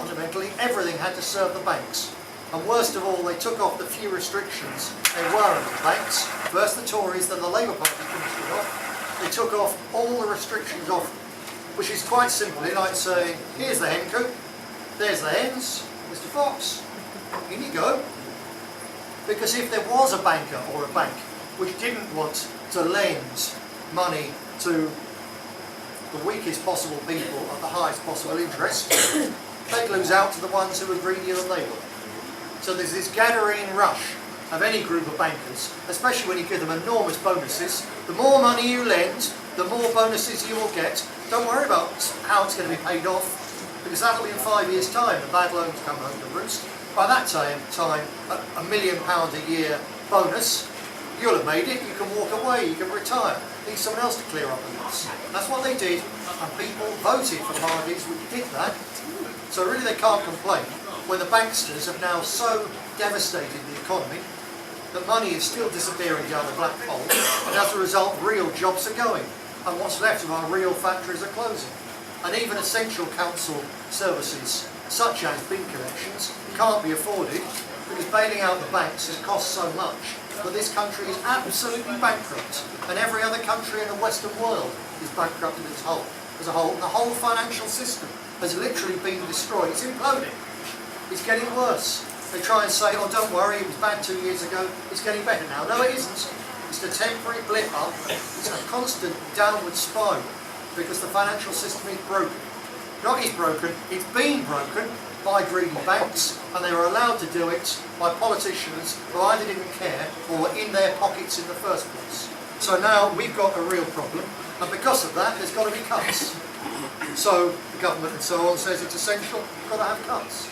fundamentally everything had to serve the banks. And worst of all, they took off the few restrictions they were on the banks. First the Tories, then the Labour Party finished it off. They took off all the restrictions off, which is quite simply like saying, here's the hen coop, there's the hens, Mr. Fox, in you go. Because if there was a banker or a bank which didn't want to lend money to the weakest possible people at the highest possible interest, they'd lose out to the ones who were greedier than they were. So there's this gathering rush of any group of bankers, especially when you give them enormous bonuses. The more money you lend, the more bonuses you will get. Don't worry about how it's going to be paid off, because that'll be in 5 years' time. The bad loans come home to roost. By that time, £1 million a year bonus, you'll have made it, you can walk away, you can retire. Need someone else to clear up the mess. That's what they did, and people voted for parties which did that. So really they can't complain when the banksters have now so devastated the economy that money is still disappearing down the black hole, and as a result real jobs are going, and what's left of our real factories are closing. And even essential council services such as bin collections can't be afforded because bailing out the banks has cost so much that this country is absolutely bankrupt, and every other country in the Western world is bankrupt as a whole. And the whole financial system has literally been destroyed. It's imploding. It's getting worse. They try and say, oh don't worry, it was bad 2 years ago, it's getting better now. No it isn't. It's a temporary blip up. It's a constant downward spiral because the financial system is broken. Not is broken, it's been broken by greedy banks, and they were allowed to do it by politicians who either didn't care or were in their pockets in the first place. So now we've got a real problem, and because of that there's got to be cuts. So the government and so on says it's essential, you've got to have cuts.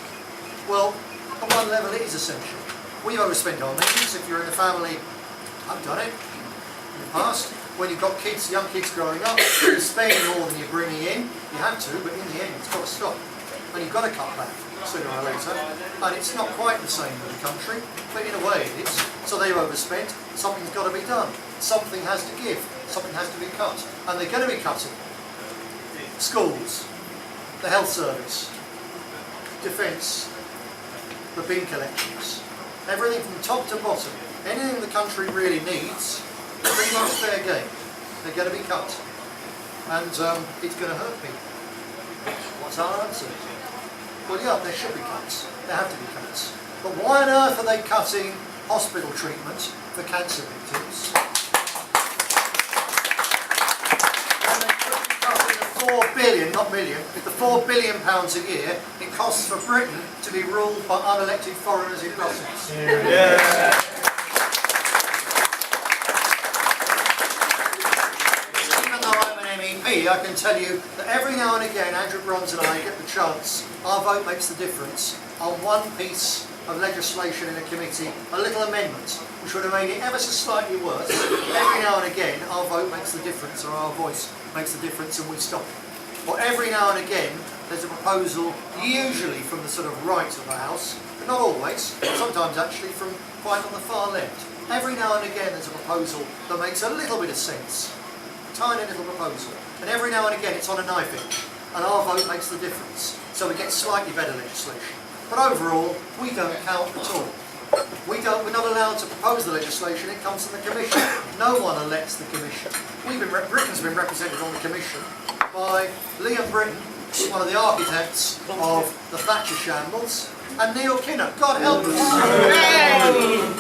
Well, at one level it is essential. We've overspent our means. If you're in a family, I've done it in the past. When you've got kids, young kids growing up, you're spending more than you're bringing in. You have to, but in the end it's got to stop. And you've got to cut back sooner or later. And it's not quite the same with the country, but in a way it is. So they've overspent, something's got to be done. Something has to give, something has to be cut. And they're going to be cutting schools, the health service, defence, the bin collections, everything from top to bottom. Anything the country really needs, pretty much fair game. They're going to be cut. And it's going to hurt people. What's our answer? Well yeah, there should be cuts. There have to be cuts. But why on earth are they cutting hospital treatment for cancer victims? And they could be cutting the 4 billion, not million, the £4 billion a year it costs for Britain to be ruled by unelected foreigners in Brussels. Yeah. I can tell you that every now and again Andrew Bronze and I get the chance, our vote makes the difference on one piece of legislation in a committee, a little amendment which would have made it ever so slightly worse. Every now and again our vote makes the difference, or our voice makes the difference, and we stop it. Or every now and again there's a proposal, usually from the sort of right of the House, but not always, sometimes actually from quite on the far left. Every now and again there's a proposal that makes a little bit of sense. Tiny little proposal, and every now and again it's on a knife edge, and our vote makes the difference, so we get slightly better legislation. But overall, we don't count at all. We're not allowed to propose the legislation, it comes from the Commission. No one elects the Commission. Britain's been represented on the Commission by Liam Britton, one of the architects of the Thatcher shambles, and Neil Kinnock, God help us.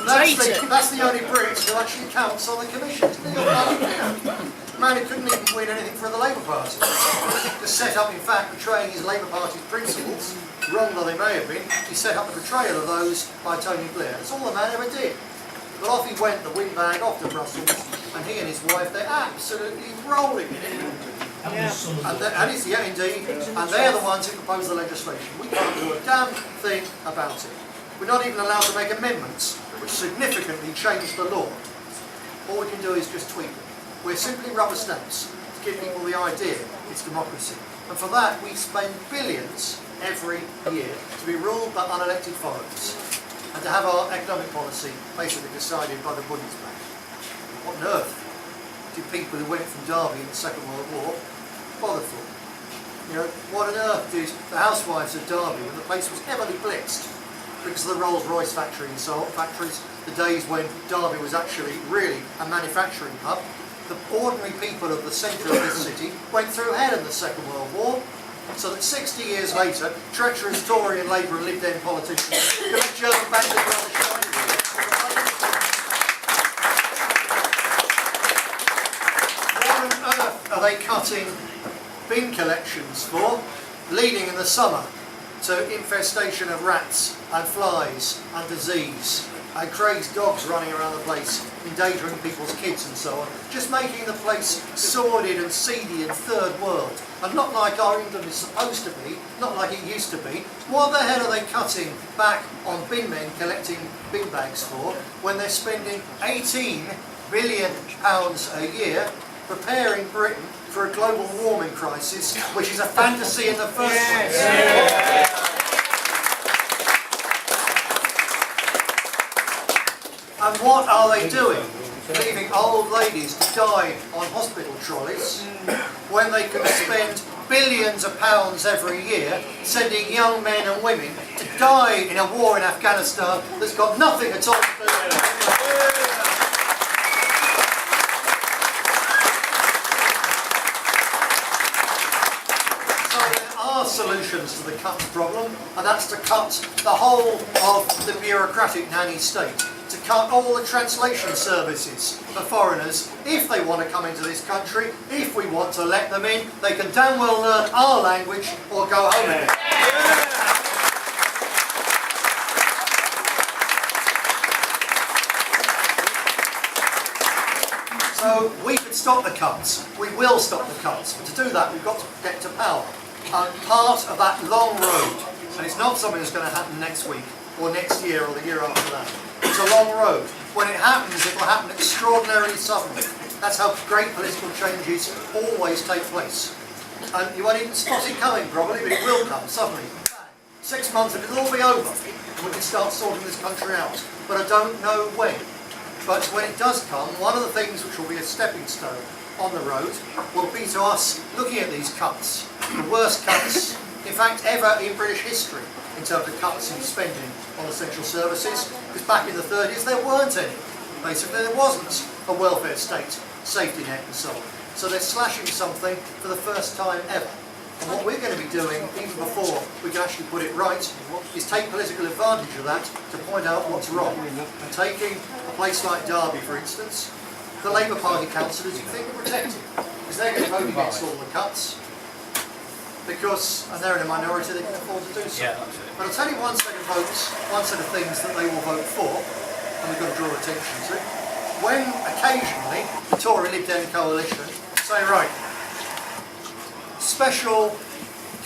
That's the only Brit who actually counts on the Commission. Neil Kinnock. Man who couldn't even win anything for the Labour Party. To set up, in fact, betraying his Labour Party's principles, wrong though they may have been, he set up the betrayal of those by Tony Blair. That's all the man ever did. But off he went, the windbag, off to Brussels, and he and his wife, they're absolutely rolling in it. Yeah, indeed. And they're the ones who propose the legislation. We can't do a damn thing about it. We're not even allowed to make amendments which significantly change the law. All we can do is just tweak them. We're simply rubber stamps to give people the idea it's democracy. And for that we spend billions every year to be ruled by unelected foreigners and to have our economic policy basically decided by the Bundesbank. What on earth did people who went from Derby in the Second World War bother for? You know, what on earth did the housewives of Derby, when the place was heavily blitzed because of the Rolls-Royce factory and so on, factories, the days when Derby was actually really a manufacturing hub, the ordinary people of the centre of this city went through hell in the Second World War, so that 60 years later, treacherous Tory and Labour and Lib Dem politicians could let German bankers run the show. What on earth are they cutting bin collections for, leading in the summer to infestation of rats and flies and disease and crazed dogs running around the place, endangering people's kids and so on, just making the place sordid and seedy and third world, and not like our England is supposed to be, not like it used to be. What the hell are they cutting back on bin men collecting bin bags for when they're spending £18 billion a year preparing Britain for a global warming crisis, which is a fantasy in the first place? Yeah. And what are they doing? Leaving old ladies to die on hospital trolleys when they can spend billions of pounds every year sending young men and women to die in a war in Afghanistan that's got nothing at all to do with it. Solutions to the cuts problem, and that's to cut the whole of the bureaucratic nanny state, to cut all the translation services for foreigners. If they want to come into this country, if we want to let them in, they can damn well learn our language or go home again. So we could stop the cuts, we will stop the cuts, but to do that we've got to get to power. Part of that long road, and it's not something that's going to happen next week or next year or the year after that. It's a long road. When it happens, it will happen extraordinarily suddenly. That's how great political changes always take place. And you won't even spot it coming probably, but it will come suddenly. 6 months and it'll all be over, and we can start sorting this country out. But I don't know when. But when it does come, one of the things which will be a stepping stone on the road will be to us looking at these cuts, the worst cuts, in fact, ever in British history in terms of cuts in spending on essential services, because back in the 30s there weren't any. Basically there wasn't a welfare state, safety net and so on. So they're slashing something for the first time ever. And what we're going to be doing, even before we can actually put it right, is take political advantage of that to point out what's wrong. And taking a place like Derby, for instance, the Labour Party councillors you think are protected, because they're going to vote against all the cuts, because, and they're in a minority, they can afford to do so. Yeah, but I'll tell you one set of votes, one set of things that they will vote for, and we've got to draw attention to, when occasionally the Tory Lib Dem coalition say, right, special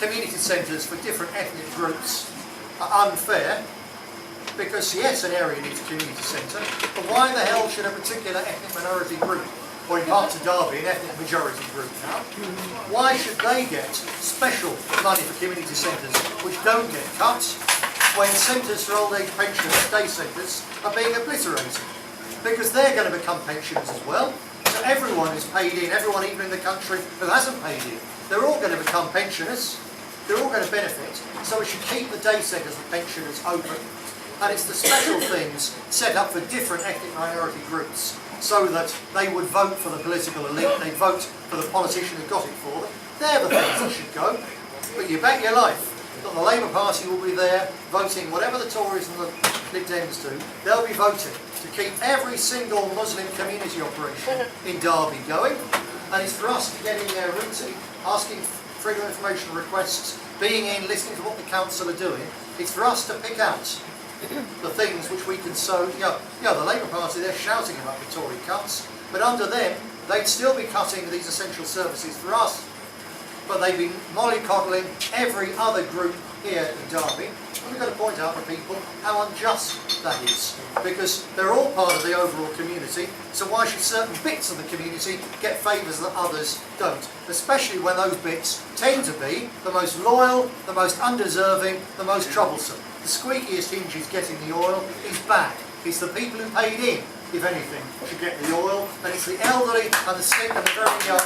community centres for different ethnic groups are unfair, because yes, an area needs a community centre, but why the hell should a particular ethnic minority group, or in parts of Derby, an ethnic majority group now, why should they get special money for community centres which don't get cut, when centres for old age pensioners, day centres, are being obliterated? Because they're going to become pensioners as well, so everyone is paid in, everyone even in the country who hasn't paid in, they're all going to become pensioners, they're all going to benefit, so we should keep the day centres and pensioners open. And it's the special things set up for different ethnic minority groups so that they would vote for the political elite, they'd vote for the politician who got it for them. They're the things that should go. But you bet your life that the Labour Party will be there voting whatever the Tories and the Lib Dems do, they'll be voting to keep every single Muslim community operation in Derby going. And it's for us to get in there routinely, asking freedom of information requests, being in, listening to what the council are doing. It's for us to pick out the things which we can sow. The Labour Party, they're shouting about the Tory cuts, but under them, they'd still be cutting these essential services for us. But they've been mollycoddling every other group here in Derby, and we've got to point out to people how unjust that is, because they're all part of the overall community, so why should certain bits of the community get favours that others don't? Especially when those bits tend to be the most loyal, the most undeserving, the most troublesome. The squeakiest hinges getting the oil is back. It's the people who paid in, if anything, should get the oil, and it's the elderly and the sick and the very young